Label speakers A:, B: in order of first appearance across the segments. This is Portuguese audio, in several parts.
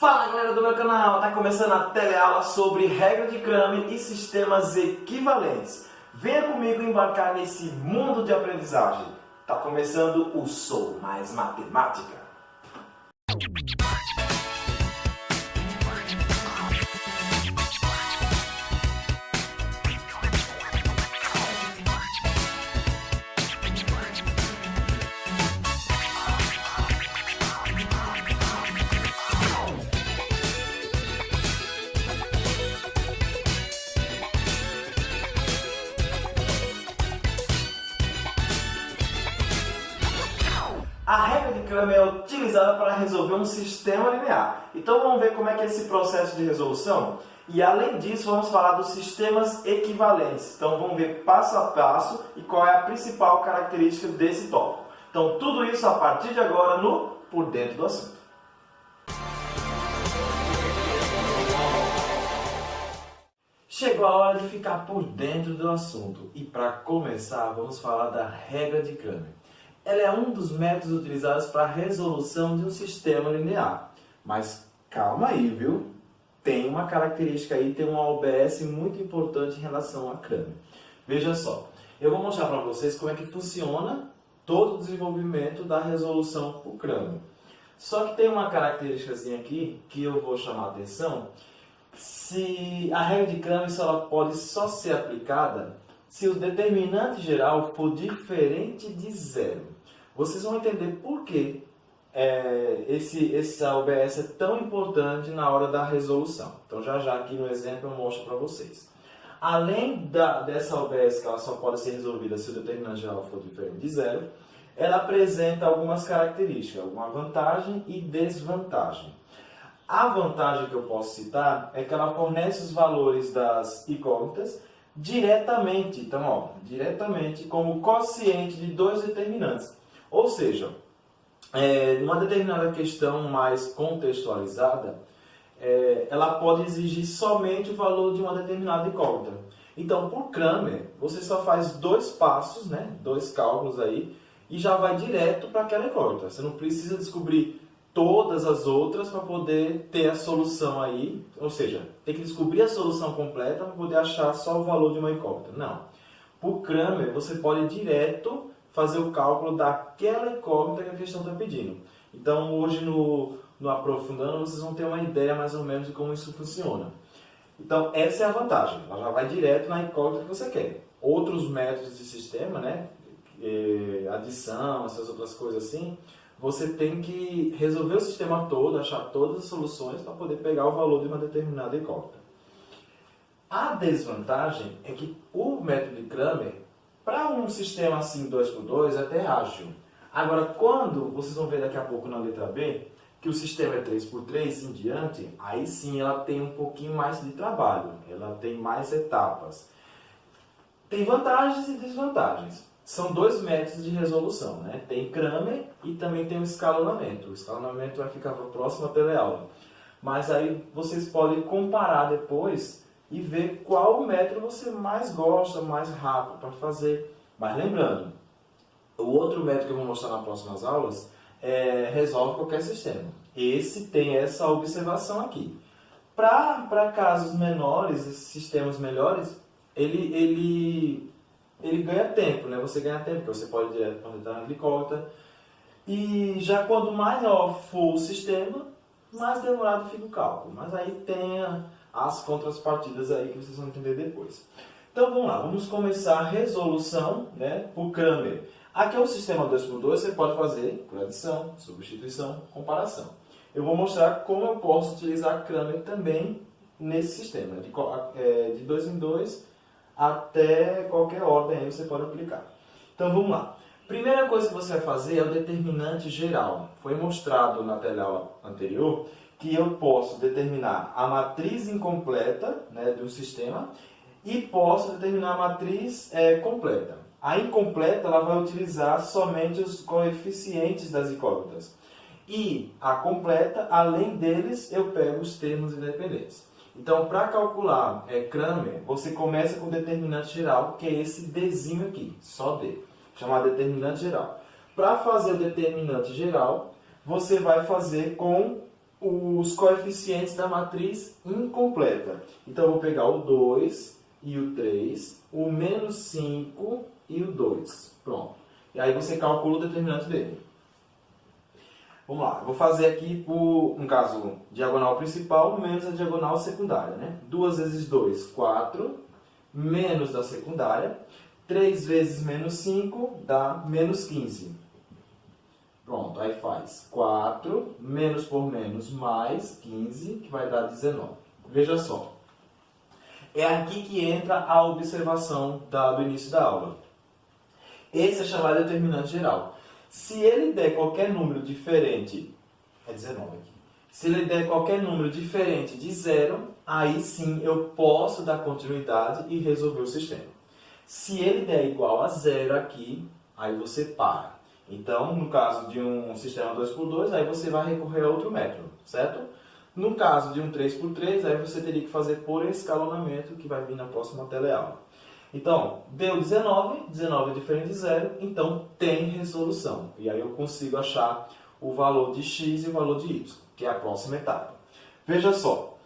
A: Fala galera do meu canal, tá começando a teleaula sobre regra de Kramer e sistemas equivalentes. Venha comigo embarcar nesse mundo de aprendizagem. Tá começando o Sou Mais Matemática. A regra de Kramer é utilizada para resolver um sistema linear. Então vamos ver como é que é esse processo de resolução. E além disso, vamos falar dos sistemas equivalentes. Então vamos ver passo a passo e qual é a principal característica desse tópico. Então tudo isso a partir de agora no Por Dentro do Assunto. Chegou a hora de ficar por dentro do assunto. E para começar, vamos falar da regra de Kramer. Ela é um dos métodos utilizados para a resolução de um sistema linear. Mas calma aí, viu? Tem uma característica aí, tem uma OBS muito importante em relação a Kramer. Veja só, eu vou mostrar para vocês como é que funciona todo o desenvolvimento da resolução por Kramer. Só que tem uma característica aqui que eu vou chamar a atenção. Se a regra de Kramer ela pode só ser aplicada se o determinante geral for diferente de zero. Vocês vão entender por que essa OBS é tão importante na hora da resolução. Então já aqui no exemplo eu mostro para vocês. Além dessa OBS que ela só pode ser resolvida se o determinante geral for diferente de zero, ela apresenta algumas características, alguma vantagem e desvantagem. A vantagem que eu posso citar é que ela fornece os valores das incógnitas diretamente, então, diretamente como quociente de dois determinantes. Ou seja, numa determinada questão mais contextualizada, ela pode exigir somente o valor de uma determinada incógnita. Então, por Kramer, você só faz dois passos, dois cálculos aí, e já vai direto para aquela incógnita. Você não precisa descobrir todas as outras para poder ter a solução aí, ou seja, tem que descobrir a solução completa para poder achar só o valor de uma incógnita. Não. Por Kramer, você pode direto fazer o cálculo daquela incógnita que a questão está pedindo. Então, hoje no Aprofundando, vocês vão ter uma ideia mais ou menos de como isso funciona. Então, essa é a vantagem. Ela já vai direto na incógnita que você quer. Outros métodos de sistema, adição, essas outras coisas assim, você tem que resolver o sistema todo, achar todas as soluções para poder pegar o valor de uma determinada incógnita. A desvantagem é que o método de Kramer, para um sistema assim 2×2, é até ágil. Agora, quando vocês vão ver daqui a pouco na letra B, que o sistema é 3×3 em diante, aí sim ela tem um pouquinho mais de trabalho, ela tem mais etapas. Tem vantagens e desvantagens. São dois métodos de resolução, Tem Kramer e também tem o escalonamento. O escalonamento vai ficar para a próxima teleaula. Mas aí vocês podem comparar depois e ver qual método você mais gosta, mais rápido para fazer. Mas lembrando, o outro método que eu vou mostrar nas próximas aulas resolve qualquer sistema. Esse tem essa observação aqui. Para casos menores, sistemas melhores, ele ganha tempo, Você ganha tempo, porque você pode ir direto para entrar na incógnita. E já quando mais for o sistema, mais demorado fica o cálculo. Mas aí tem as contrapartidas aí que vocês vão entender depois. Então vamos lá, vamos começar a resolução por Kramer. Aqui é o sistema 2×2, você pode fazer por adição, substituição, comparação. Eu vou mostrar como eu posso utilizar Kramer também nesse sistema, de 2 em 2 até qualquer ordem aí você pode aplicar. Então vamos lá. Primeira coisa que você vai fazer é o determinante geral. Foi mostrado na teleaula anterior que eu posso determinar a matriz incompleta do sistema e posso determinar a matriz completa. A incompleta ela vai utilizar somente os coeficientes das incógnitas. E a completa, além deles, eu pego os termos independentes. Então, para calcular Kramer, você começa com o determinante geral, que é esse Dzinho aqui, só D, chamado determinante geral. Para fazer o determinante geral, você vai fazer com os coeficientes da matriz incompleta. Então, eu vou pegar o 2 e o 3, o menos 5 e o 2. Pronto. E aí você calcula o determinante dele. Vamos lá, vou fazer aqui, no caso, diagonal principal menos a diagonal secundária, né? 2 vezes 2, 4, menos da secundária. 3 vezes menos 5 dá menos 15. Pronto, aí faz 4, menos por menos, mais 15, que vai dar 19. Veja só. É aqui que entra a observação do início da aula. Esse é chamado de determinante geral. Se ele der qualquer número diferente, é 19 aqui. Se ele der qualquer número diferente de 0, aí sim eu posso dar continuidade e resolver o sistema. Se ele der igual a 0 aqui, aí você para. Então, no caso de um sistema 2x2, aí você vai recorrer a outro método, certo? No caso de um 3x3, aí você teria que fazer por escalonamento, que vai vir na próxima teleaula. Então, deu 19, 19 é diferente de 0, então tem resolução. E aí eu consigo achar o valor de x e o valor de y, que é a próxima etapa. Veja só,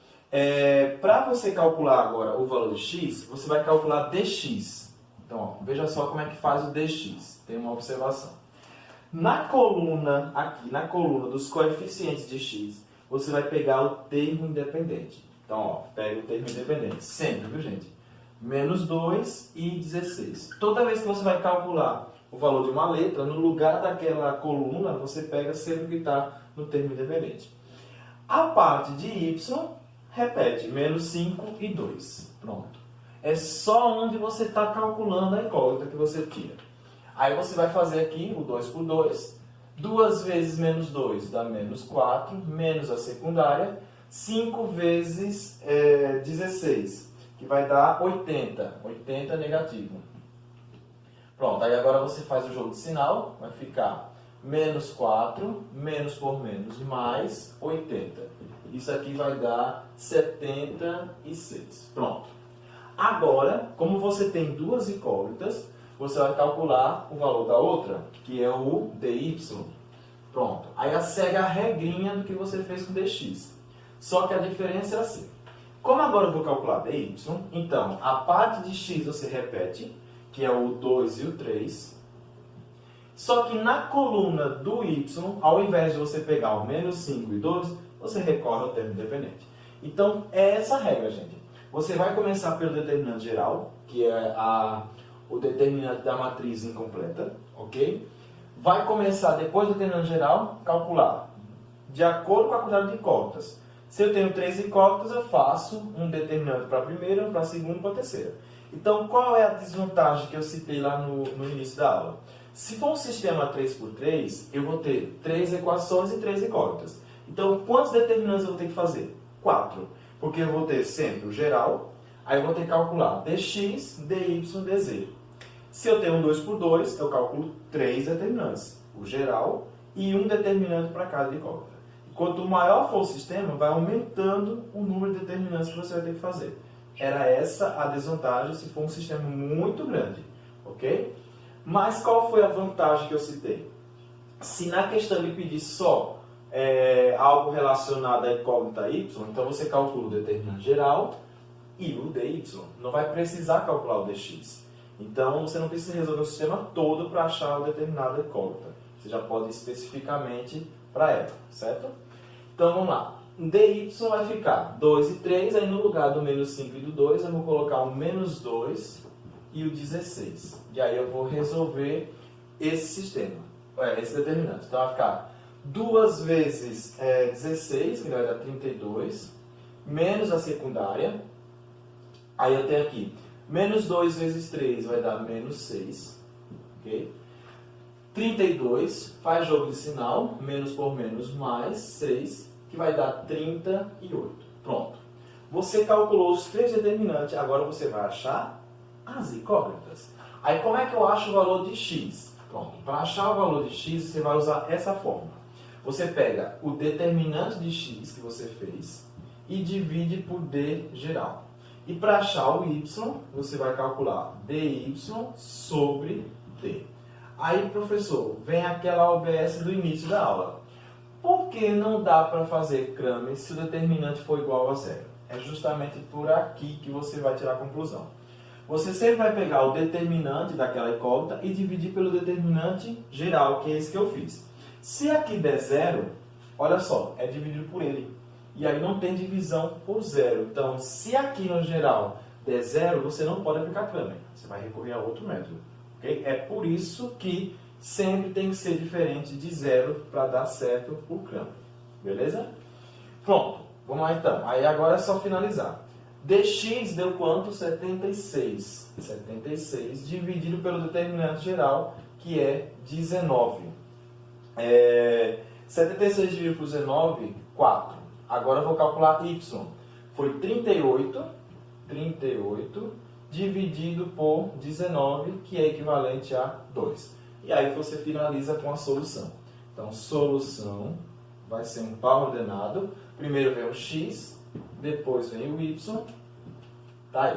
A: para você calcular agora o valor de x, você vai calcular dx. Então, ó, veja só como é que faz o dx. Tem uma observação. Na coluna, aqui, na coluna dos coeficientes de x, você vai pegar o termo independente. Então, ó, pega o termo independente, sempre, viu, gente? Menos 2 e 16. Toda vez que você vai calcular o valor de uma letra, no lugar daquela coluna, você pega sempre o que está no termo independente. A parte de y, repete, menos 5 e 2. Pronto. É só onde você está calculando a incógnita que você tira. Aí você vai fazer aqui o 2 por 2. 2 vezes menos 2 dá menos 4, menos a secundária. 5 vezes 16, que vai dar 80. 80 negativo. Pronto, aí agora você faz o jogo de sinal. Vai ficar menos 4, menos por menos, mais 80. Isso aqui vai dar 76. Pronto. Agora, como você tem duas incógnitas, você vai calcular o valor da outra, que é o dy. Pronto. Aí segue a regrinha do que você fez com dx. Só que a diferença é assim. Como agora eu vou calcular dy, então a parte de x você repete, que é o 2 e o 3. Só que na coluna do y, ao invés de você pegar o menos 5 e 2, você recorre ao termo independente. Então, é essa a regra, gente. Você vai começar pelo determinante geral, que é o determinante da matriz incompleta, ok? Vai começar, depois do determinante geral, calcular de acordo com a quantidade de incógnitas. Se eu tenho 3 incógnitas, eu faço um determinante para a primeira, para a segunda e para a terceira. Então, qual é a desvantagem que eu citei lá no início da aula? Se for um sistema 3x3, eu vou ter 3 equações e 3 incógnitas. Então, quantos determinantes eu vou ter que fazer? 4. Porque eu vou ter sempre o geral, aí eu vou ter que calcular dx, dy, dz. Se eu tenho um 2x2, eu calculo 3 determinantes. O geral e um determinante para cada incógnita. Quanto maior for o sistema, vai aumentando o número de determinantes que você vai ter que fazer. Era essa a desvantagem se for um sistema muito grande, ok? Mas qual foi a vantagem que eu citei? Se na questão ele pedir só algo relacionado à incógnita y, então você calcula o determinante geral e o dy. Não vai precisar calcular o dx. Então você não precisa resolver o sistema todo para achar o determinado incógnita. Você já pode ir especificamente para ela, certo? Então vamos lá. dy vai ficar 2 e 3, aí no lugar do menos 5 e do 2 eu vou colocar o menos 2 e o 16. E aí eu vou resolver esse sistema, esse determinante. Então vai ficar 2 vezes 16, que vai dar 32, menos a secundária. Aí eu tenho aqui, menos 2 vezes 3 vai dar menos 6. Ok? 32, faz jogo de sinal, menos por menos mais 6, que vai dar 38. Pronto. Você calculou os 3 determinantes, agora você vai achar as incógnitas. Aí como é que eu acho o valor de x? Pronto. Para achar o valor de x, você vai usar essa fórmula. Você pega o determinante de x que você fez e divide por d geral. E para achar o y, você vai calcular dy sobre d. Aí, professor, vem aquela OBS do início da aula. Por Por que não dá para fazer Kramer se o determinante for igual a zero? É justamente por aqui que você vai tirar a conclusão. Você sempre vai pegar o determinante daquela incógnita e dividir pelo determinante geral, que é esse que eu fiz. Se aqui der zero, olha só, é dividido por ele. E aí não tem divisão por zero. Então, se aqui no geral der zero, você não pode aplicar Kramer. Você vai recorrer a outro método. Okay? É por isso que sempre tem que ser diferente de zero para dar certo o Kramer. Beleza? Pronto. Vamos lá então. Aí agora é só finalizar. dx deu quanto? 76. 76 dividido pelo determinante geral, que é 19. 76 dividido por 19, 4. Agora eu vou calcular y. Foi 38 dividido por 19, que é equivalente a 2. E aí você finaliza com a solução. Então, solução vai ser um par ordenado. Primeiro vem o x, depois vem o y. Tá aí.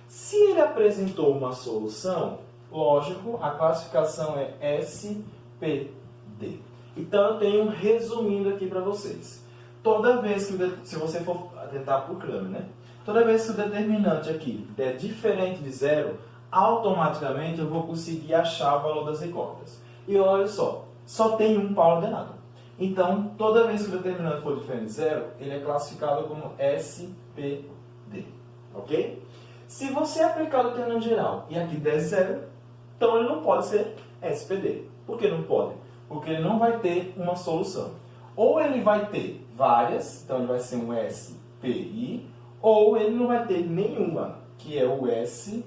A: Se ele apresentou uma solução, lógico, a classificação é SPD. Então, eu tenho resumindo aqui para vocês. Toda vez que, se você for tentar por Kramer, né? Toda vez que o determinante aqui der diferente de zero, automaticamente eu vou conseguir achar o valor das incógnitas. E olha só tem um par ordenado. Então, toda vez que o determinante for diferente de zero, ele é classificado como SPD. Ok? Se você aplicar o determinante geral e aqui der zero, então ele não pode ser SPD. Por que não pode? Porque ele não vai ter uma solução. Ou ele vai ter várias, então ele vai ser um SPI, ou ele não vai ter nenhuma, que é o SI.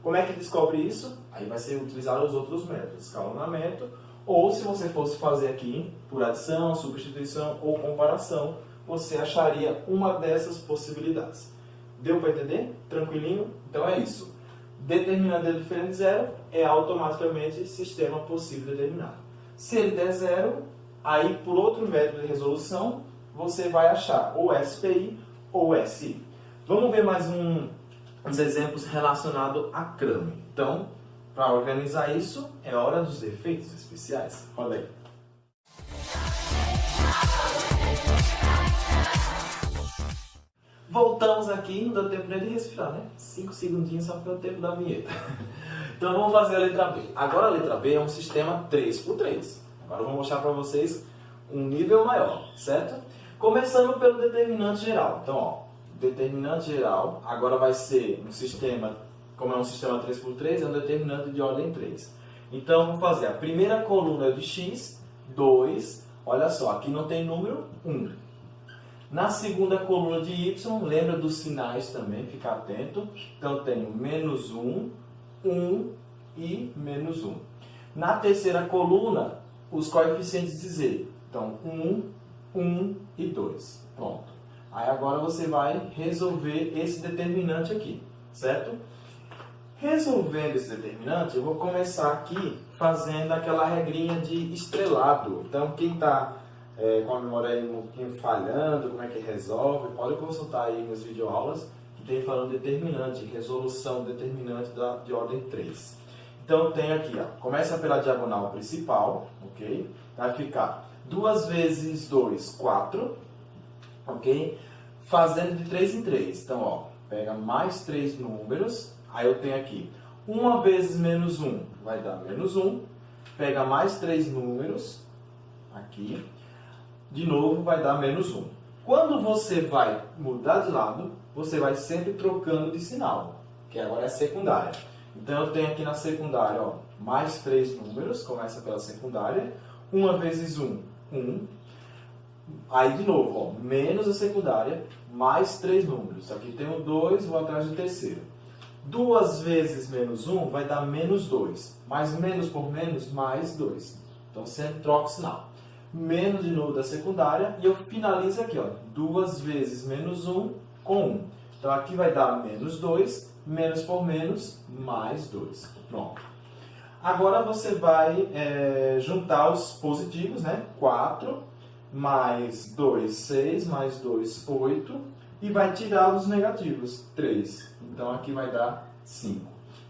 A: Como é que descobre isso? Aí vai ser utilizado os outros métodos, escalonamento, ou se você fosse fazer aqui por adição, substituição ou comparação, você acharia uma dessas possibilidades. Deu para entender? Tranquilinho? Então é isso. Determinante de diferente de zero é automaticamente sistema possível determinado. Se ele der zero, aí por outro método de resolução, você vai achar ou SPI ou SI. Vamos ver mais uns exemplos relacionados a Kramer. Então, para organizar isso, é hora dos efeitos especiais. Olha aí. Voltamos aqui, não deu tempo nem de respirar, né? 5 segundinhos só foi o tempo da vinheta. Então vamos fazer a letra B. Agora a letra B é um sistema 3x3. Agora eu vou mostrar para vocês um nível maior, certo? Começando pelo determinante geral. Então, ó, determinante geral agora vai ser um sistema, como é um sistema 3x3, é um determinante de ordem 3. Então, eu vou fazer a primeira coluna de x, 2, olha só, aqui não tem número 1. Na segunda coluna de y, lembra dos sinais também, fica atento. Então, tenho menos 1, 1 e menos 1. Na terceira coluna, os coeficientes de z. Então, 1, 1 e 2. Pronto. Aí agora você vai resolver esse determinante aqui, certo? Resolvendo esse determinante, eu vou começar aqui fazendo aquela regrinha de estrelado. Então, quem está com a memória aí um pouquinho falhando, como é que resolve, pode consultar aí minhas videoaulas que tem falando determinante, resolução determinante de ordem 3. Então, eu tenho aqui, ó, começa pela diagonal principal, ok? Vai ficar 2 vezes 2, 4, ok? Fazendo de 3 em 3. Então, ó, pega mais 3 números, aí eu tenho aqui 1 vezes menos 1 vai dar menos 1, pega mais 3 números, aqui, de novo vai dar menos 1. Quando você vai mudar de lado, você vai sempre trocando de sinal, que agora é secundária. Então, eu tenho aqui na secundária, ó, mais 3 números, começa pela secundária, 1 vezes 1, 1. Aí, de novo, ó, menos a secundária, mais 3 números. Aqui tem o 2, vou atrás do terceiro. 2 vezes menos 1 vai dar menos 2. Mais menos por menos, mais 2. Então, sempre troca o sinal. Menos de novo da secundária, e eu finalizo aqui, ó, 2 vezes menos 1 com 1. Então, aqui vai dar menos 2, menos por menos, mais 2. Pronto. Agora, você vai juntar os positivos, né? 4 mais 2, 6, mais 2, 8, e vai tirar os negativos, 3. Então, aqui vai dar 5.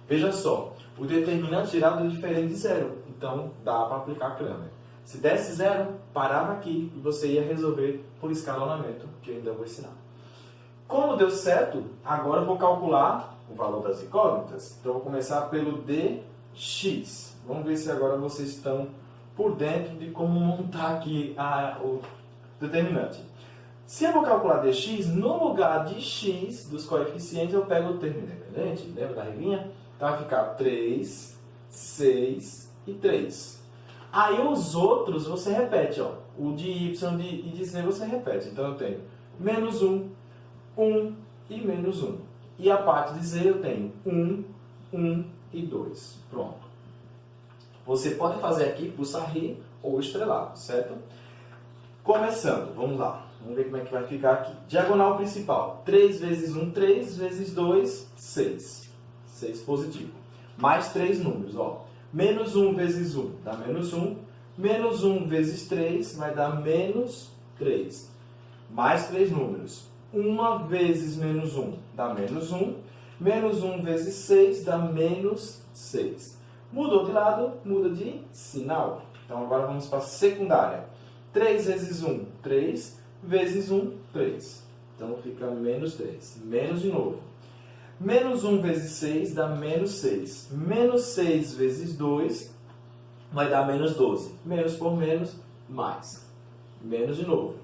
A: Veja só, o determinante geral é diferente de zero, então dá para aplicar Kramer. Se desse 0, parava aqui e você ia resolver por escalonamento, que eu ainda vou ensinar. Como deu certo, agora eu vou calcular o valor das incógnitas. Então, eu vou começar pelo dx. Vamos ver se agora vocês estão por dentro de como montar aqui o determinante. Se eu vou calcular dx, no lugar de x dos coeficientes, eu pego o termo independente. Lembra da regrinha? Então, vai ficar 3, 6 e 3. Aí, os outros você repete. Ó. O de y e de z você repete. Então, eu tenho menos 1, 1 e menos 1. E a parte de z eu tenho 1, 1 e 2. Pronto. Você pode fazer aqui por sarri ou estrelado, certo? Começando, vamos lá. Vamos ver como é que vai ficar aqui. Diagonal principal. 3 vezes 1, 3 vezes 2, 6. 6 positivo. Mais 3 números, ó. Menos 1 vezes 1 dá menos 1. Menos 1 vezes 3 vai dar menos 3. Mais 3 números. 1 vezes menos 1 dá menos 1. Menos 1 vezes 6 dá menos 6. Mudou de lado, muda de sinal. Então, agora vamos para a secundária. 3 vezes 1, 3. Vezes 1, 3. Então, fica menos 3. Menos de novo. Menos 1 vezes 6 dá menos 6. Menos 6 vezes 2 vai dar menos 12. Menos por menos, mais. Menos de novo.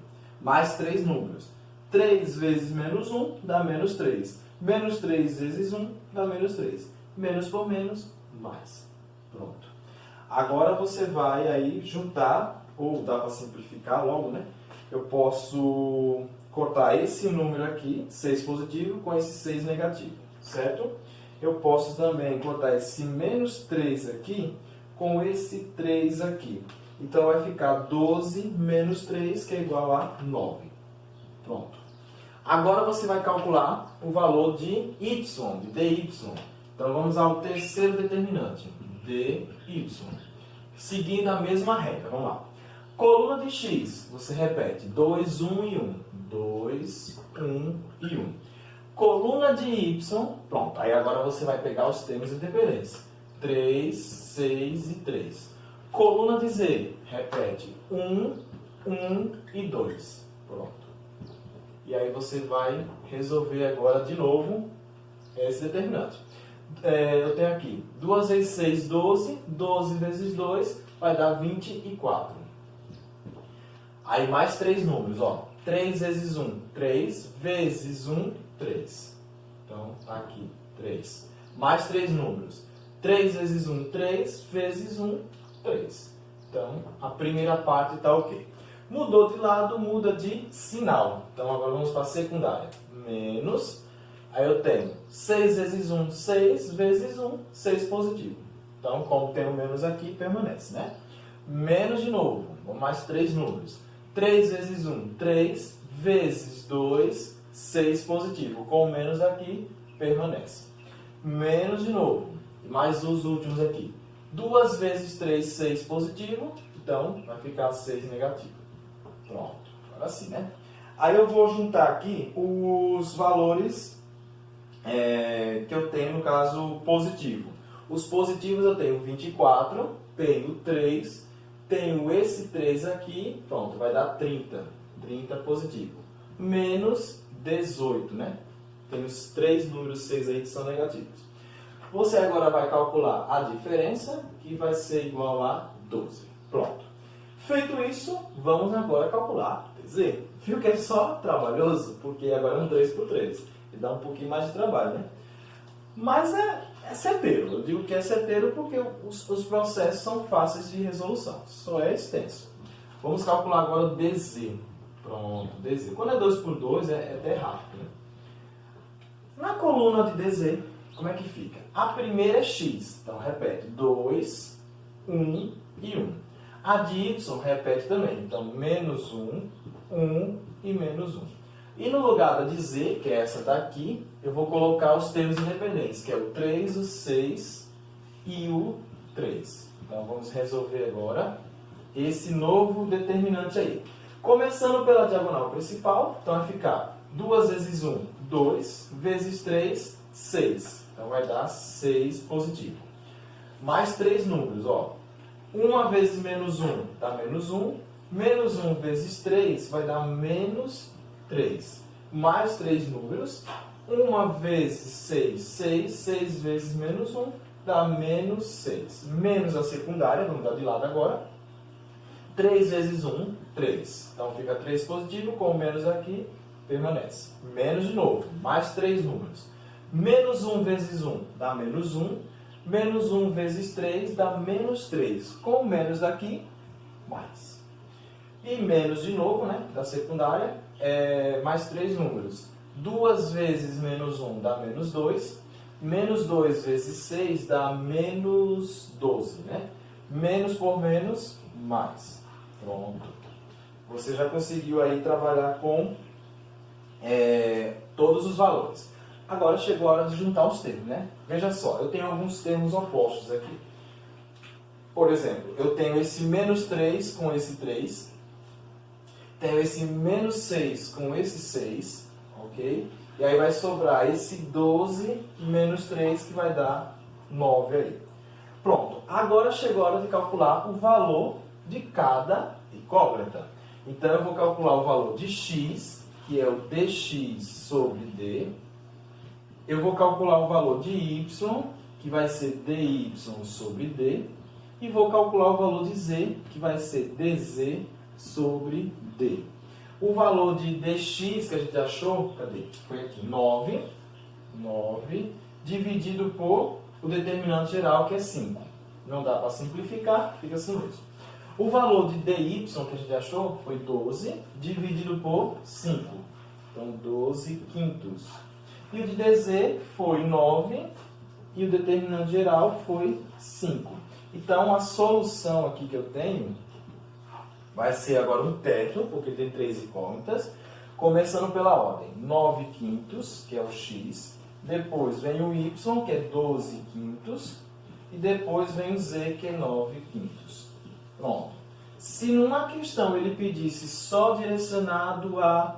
A: Mais 3 números. 3 vezes menos 1 dá menos 3. Menos 3 vezes 1 dá menos 3. Menos por menos, mais. Pronto. Agora você vai aí juntar, ou dá para simplificar logo, né? Eu posso cortar esse número aqui, 6 positivo, com esse 6 negativo, certo? Eu posso também cortar esse menos 3 aqui com esse 3 aqui. Então, vai ficar 12 menos 3, que é igual a 9. Pronto. Agora você vai calcular o valor de y, de dy. Então, vamos ao terceiro determinante, dy. Seguindo a mesma regra, vamos lá. Coluna de x, você repete 2, 1 e 1. 2, 1 e 1. Coluna de y, pronto. Aí agora você vai pegar os termos independentes. 3, 6 e 3. Coluna de z, repete 1, 1 e 2. Pronto. E aí você vai resolver agora de novo esse determinante. Eu tenho aqui 2 vezes 6, 12. 12 vezes 2 vai dar 24. Aí mais 3 números, ó. 3 vezes 1, 3. Vezes 1, 3. Então, tá aqui, 3. Mais 3 números. 3 vezes 1, 3. Vezes 1, 3. Então, a primeira parte está ok. Mudou de lado, muda de sinal. Então, agora vamos para a secundária. Menos. Aí eu tenho 6 vezes 1, 6. Vezes 1, 6 positivo. Então, como tem o menos aqui, permanece, né? Menos de novo. Mais 3 números. 3 vezes 1, 3. Vezes 2, 6 positivo. Com o menos aqui, permanece. Menos de novo. Mais os últimos aqui. 2 vezes 3, 6 positivo. Então, vai ficar 6 negativo. Pronto. Agora sim, né? Aí eu vou juntar aqui os valores que eu tenho no caso positivo. Os positivos eu tenho 24, tenho 3, tenho esse 3 aqui, pronto, vai dar 30. 30 positivo. Menos 18, né? Tem os 3 números 6 aí que são negativos. Você agora vai calcular a diferença, que vai ser igual a 12. Pronto. Feito isso, vamos agora calcular dz. Viu que é só trabalhoso? Porque agora é um 3 por 3. E dá um pouquinho mais de trabalho, né? Mas é certeiro. Eu digo que é certeiro porque os processos são fáceis de resolução. Só é extenso. Vamos calcular agora o dz. Pronto, dz. Quando é 2 por 2, é até rápido, né? Na coluna de dz, como é que fica? A primeira é x. Então, repete. 2, 1 e 1. A de y repete também. Então, menos 1, 1 e menos 1. E no lugar da de z, que é essa daqui, eu vou colocar os termos independentes, que é o 3, o 6 e o 3. Então, vamos resolver agora esse novo determinante aí. Começando pela diagonal principal, então vai ficar 2 vezes 1, 2, vezes 3, 6. Então, vai dar 6 positivo. Mais 3 números, ó. 1 vezes menos 1 dá menos 1. Menos 1 vezes 3 vai dar menos 3. Mais 3 números. 1 vezes 6, 6. 6 vezes menos 1 dá menos 6. Menos a secundária, vamos dar de lado agora. 3 vezes 1, 3. Então fica 3 positivo, com o menos aqui, permanece. Menos de novo, mais 3 números. Menos 1 vezes 1 dá menos 1. Menos 1 vezes 3 dá menos 3. Com o menos aqui, mais. E menos de novo, né, da secundária, mais 3 números. 2 vezes menos 1 dá menos 2. Menos 2 vezes 6 dá menos 12, né? Menos por menos, mais. Pronto. Você já conseguiu aí trabalhar com todos os valores. Agora chegou a hora de juntar os termos, né? Veja só, eu tenho alguns termos opostos aqui. Por exemplo, eu tenho esse menos 3 com esse 3. Tenho esse menos 6 com esse 6, ok? E aí vai sobrar esse 12 menos 3, que vai dar 9 aí. Pronto, agora chegou a hora de calcular o valor de cada incógnita. Então eu vou calcular o valor de x, que é o dx sobre d. Eu vou calcular o valor de y, que vai ser dy sobre d. E vou calcular o valor de z, que vai ser dz sobre d. O valor de dx que a gente achou, cadê? Foi aqui, 9 dividido por o determinante geral, que é 5. Não dá para simplificar, fica assim mesmo. O valor de dy que a gente achou foi 12 dividido por 5. Então, 12 quintos. E o de dz foi 9 e o determinante geral foi 5. Então, a solução aqui que eu tenho vai ser agora um teto, porque tem 3 incógnitas, começando pela ordem. 9 quintos, que é o x, depois vem o y, que é 12 quintos, e depois vem o z, que é 9 quintos. Pronto. Se numa questão ele pedisse só direcionado a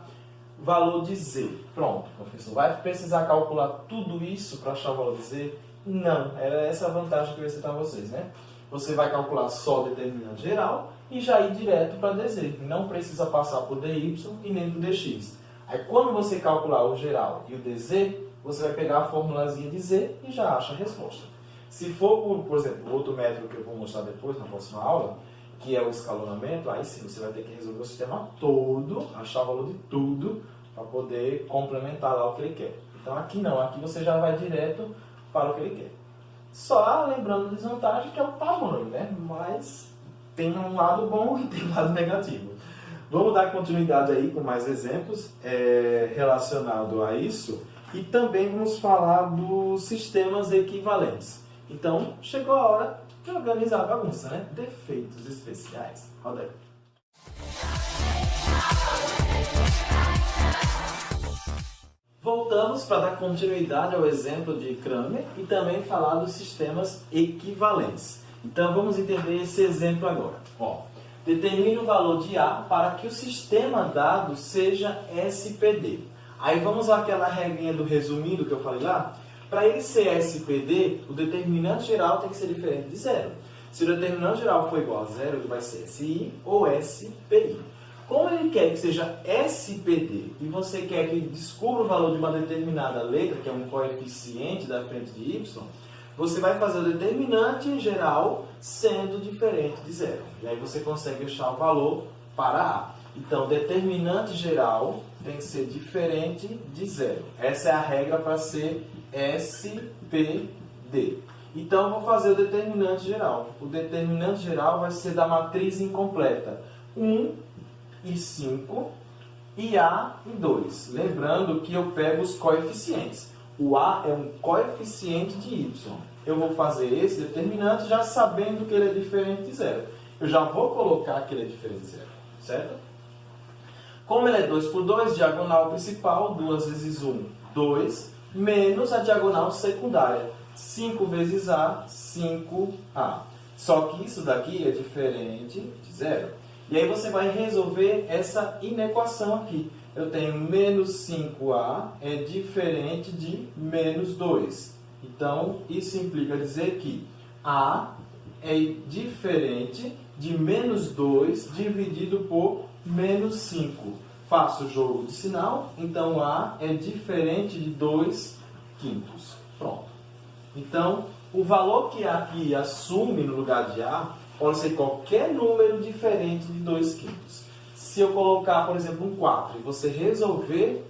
A: valor de z, pronto, professor, vai precisar calcular tudo isso para achar o valor de z? Não, era essa a vantagem que eu ia citar a vocês, né? Você vai calcular só o determinante geral e já ir direto para dz. Não precisa passar por dy e nem por dx. Aí quando você calcular o geral e o dz, você vai pegar a formulazinha de z e já acha a resposta. Se for, por exemplo, outro método que eu vou mostrar depois na próxima aula, que é o escalonamento, aí sim você vai ter que resolver o sistema todo, achar o valor de tudo, para poder complementar lá o que ele quer. Então aqui não, aqui você já vai direto para o que ele quer. Só lembrando a desvantagem, que é o tamanho, né? Mas tem um lado bom e tem um lado negativo. Vamos dar continuidade aí com mais exemplos relacionados a isso. E também vamos falar dos sistemas equivalentes. Então, chegou a hora de organizar a bagunça, né? Defeitos especiais. Roda aí. Voltamos para dar continuidade ao exemplo de Cramer e também falar dos sistemas equivalentes. Então vamos entender esse exemplo agora. Ó, determine o valor de A para que o sistema dado seja SPD. Aí vamos àquela regrinha do resumido que eu falei lá. Para ele ser SPD, o determinante geral tem que ser diferente de zero. Se o determinante geral for igual a zero, ele vai ser SI ou SPI. Como ele quer que seja SPD e você quer que ele descubra o valor de uma determinada letra, que é um coeficiente da frente de y, você vai fazer o determinante em geral sendo diferente de zero. E aí você consegue achar o valor para A. Então, determinante geral tem que ser diferente de zero. Essa é a regra para ser SPD. Então, eu vou fazer o determinante geral. O determinante geral vai ser da matriz incompleta. 1 e 5 e A e 2. Lembrando que eu pego os coeficientes. O A é um coeficiente de y. Eu vou fazer esse determinante já sabendo que ele é diferente de zero. Eu já vou colocar que ele é diferente de zero, certo? Como ele é 2 por 2, diagonal principal, 2 vezes 1, 2, menos a diagonal secundária, 5 vezes A, 5A. Só que isso daqui é diferente de zero. E aí você vai resolver essa inequação aqui. Eu tenho menos 5A é diferente de menos 2. Então, isso implica dizer que A é diferente de menos 2 dividido por menos 5. Faço o jogo de sinal, então A é diferente de 2 quintos. Pronto. Então, o valor que aqui assume no lugar de A pode ser qualquer número diferente de 2 quintos. Se eu colocar, por exemplo, um 4 e você resolver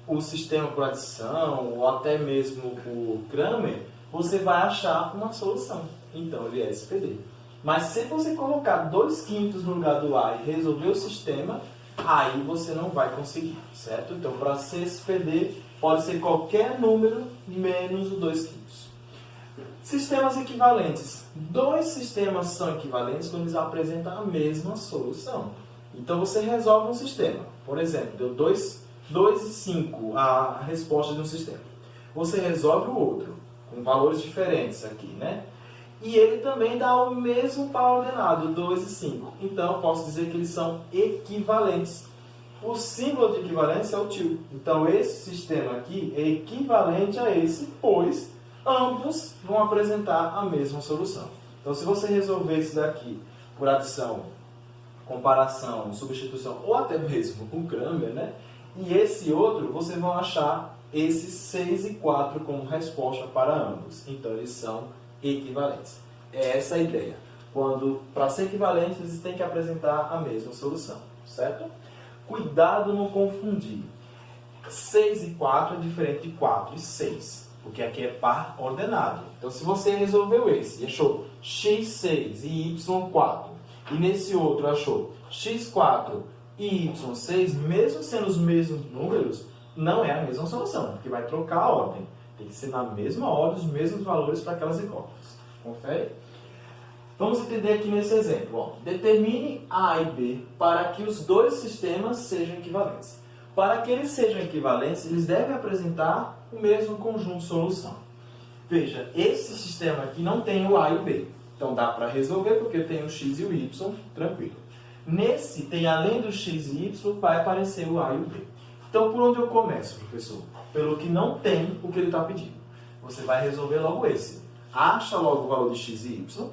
A: o sistema por adição ou até mesmo por Cramer, você vai achar uma solução. Então, ele é SPD. Mas se você colocar 2 quintos no lugar do A e resolver o sistema, aí você não vai conseguir, certo? Então, para ser SPD, pode ser qualquer número menos o 2 quintos. Sistemas equivalentes. Dois sistemas são equivalentes quando eles apresentam a mesma solução. Então, você resolve um sistema. Por exemplo, deu 2 e 5 a resposta de um sistema. Você resolve o outro, com valores diferentes aqui, né? E ele também dá o mesmo par ordenado, 2 e 5. Então, eu posso dizer que eles são equivalentes. O símbolo de equivalência é o til. Então, esse sistema aqui é equivalente a esse, pois ambos vão apresentar a mesma solução. Então, se você resolver isso daqui por adição, comparação, substituição ou até mesmo com Cramer, né? E esse outro, vocês vão achar esses 6 e 4 como resposta para ambos. Então, eles são equivalentes. É essa a ideia. Quando, para ser equivalentes, eles têm que apresentar a mesma solução, certo? Cuidado não confundir. 6 e 4 é diferente de 4 e 6, porque aqui é par ordenado. Então, se você resolveu esse e achou x6 e y4, e nesse outro achou x4 e y6, mesmo sendo os mesmos números, não é a mesma solução, porque vai trocar a ordem. Tem que ser na mesma ordem, os mesmos valores para aquelas incógnitas. Confere? Vamos entender aqui nesse exemplo. Ó, determine A e B para que os dois sistemas sejam equivalentes. Para que eles sejam equivalentes, eles devem apresentar o mesmo conjunto de solução. Veja, esse sistema aqui não tem o A e o B. Então dá para resolver porque tem o x e o y, tranquilo. Nesse, tem além do x e y, vai aparecer o A e o B. Então, por onde eu começo, professor? Pelo que não tem o que ele está pedindo. Você vai resolver logo esse. Acha logo o valor de x e y.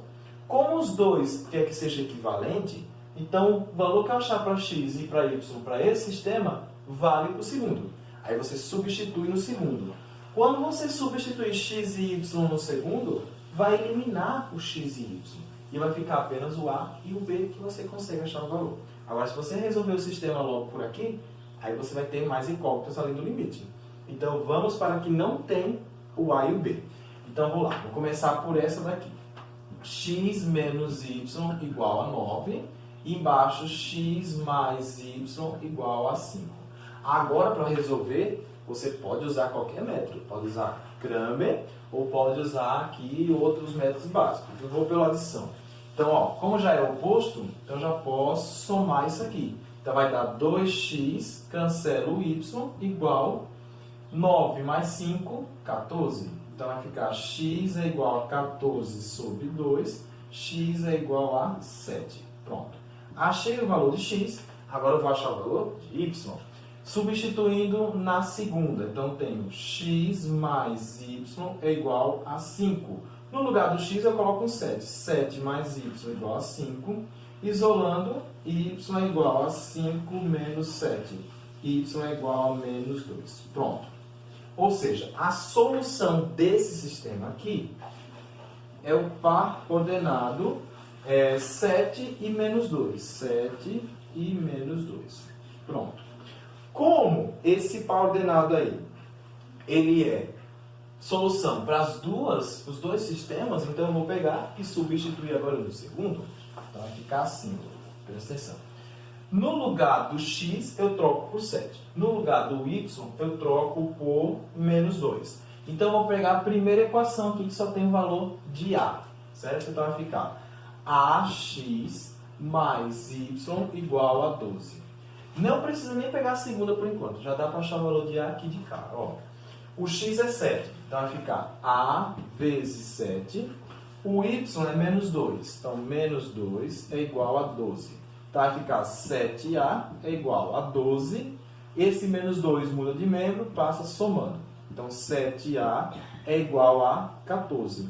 A: Como os dois quer que seja equivalente, então o valor que eu achar para x e para y para esse sistema vale para o segundo. Aí você substitui no segundo. Quando você substituir x e y no segundo, vai eliminar o x e y. E vai ficar apenas o A e o B que você consegue achar o valor. Agora, se você resolver o sistema logo por aqui, aí você vai ter mais incógnitas além do limite. Então, vamos para que não tem o A e o B. Então, vou lá. Vou começar por essa daqui. X menos y igual a 9. E embaixo, x mais y igual a 5. Agora, para resolver, você pode usar qualquer método. Pode usar Cramer ou pode usar aqui outros métodos básicos. Eu vou pela adição. Então, ó, como já é oposto, então já posso somar isso aqui. Então, vai dar 2x, cancela o y, igual 9 mais 5, 14. Então, vai ficar x é igual a 14 sobre 2, x é igual a 7. Pronto. Achei o valor de x, agora eu vou achar o valor de y. Substituindo na segunda, então tenho x mais y é igual a 5. No lugar do x eu coloco um 7. 7 mais y é igual a 5. Isolando, y é igual a 5 menos 7. Y é igual a menos 2. Pronto. Ou seja, a solução desse sistema aqui é o par ordenado 7 e menos 2. 7 e menos 2. Pronto. Como esse par ordenado aí, ele é solução para os dois sistemas, então eu vou pegar e substituir agora no segundo. Então vai ficar assim, presta atenção. No lugar do x, eu troco por 7. No lugar do y, eu troco por menos 2. Então eu vou pegar a primeira equação aqui, que só tem o valor de a, certo? Então vai ficar ax mais y igual a 12. Não precisa nem pegar a segunda por enquanto, já dá para achar o valor de a aqui de cara. Ó. O x é 7, então vai ficar a vezes 7. O y é menos 2, então menos 2 é igual a 12. Então vai ficar 7a é igual a 12. Esse menos 2 muda de membro, passa somando. Então 7a é igual a 14.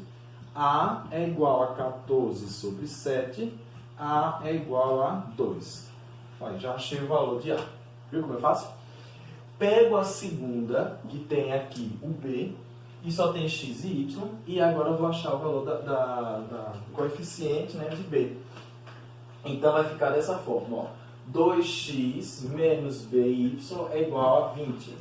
A: A é igual a 14 sobre 7, A é igual a 2. Olha, já achei o valor de A. Viu como é fácil? Pego a segunda, que tem aqui o B, e só tem x e y, e agora eu vou achar o valor do coeficiente, né, de B. Então vai ficar dessa forma, ó. 2x menos by é igual a 20.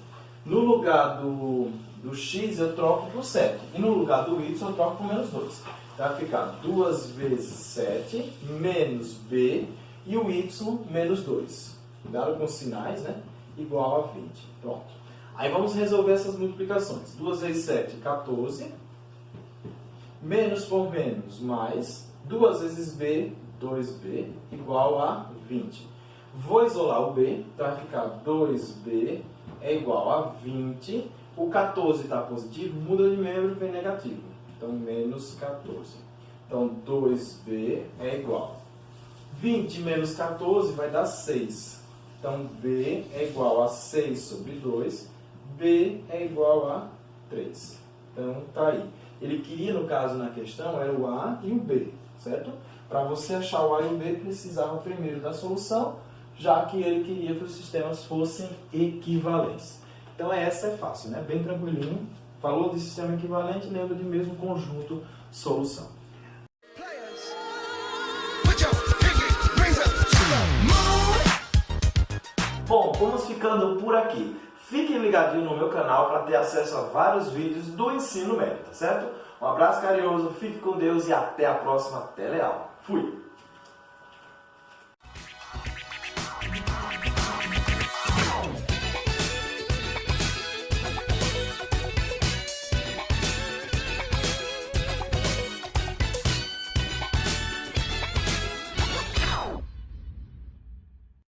A: No lugar do x eu troco por 7, e no lugar do y eu troco por menos 2. Vai ficar 2 vezes 7 menos b e o y menos 2. Cuidado com os sinais, né? Igual a 20. Pronto. Aí vamos resolver essas multiplicações. 2 vezes 7, 14. Menos por menos, mais. 2 vezes b, 2b, igual a 20. Vou isolar o b, então vai ficar 2b é igual a 20. O 14 está positivo, muda de membro e vem negativo. Então, menos 14. Então, 2b é igual. 20 menos 14 vai dar 6. Então, b é igual a 6 sobre 2. b é igual a 3. Então, tá aí. Ele queria, no caso, na questão, era o a e o b, certo? Para você achar o a e o b, precisava primeiro da solução, já que ele queria que os sistemas fossem equivalentes. Então, essa é fácil, né? Bem tranquilinho. Falou de sistema equivalente, lembra de mesmo conjunto solução. Bom, vamos ficando por aqui. Fiquem ligadinhos no meu canal para ter acesso a vários vídeos do ensino médio, tá certo? Um abraço carinhoso, fique com Deus e até a próxima teleaula. Fui!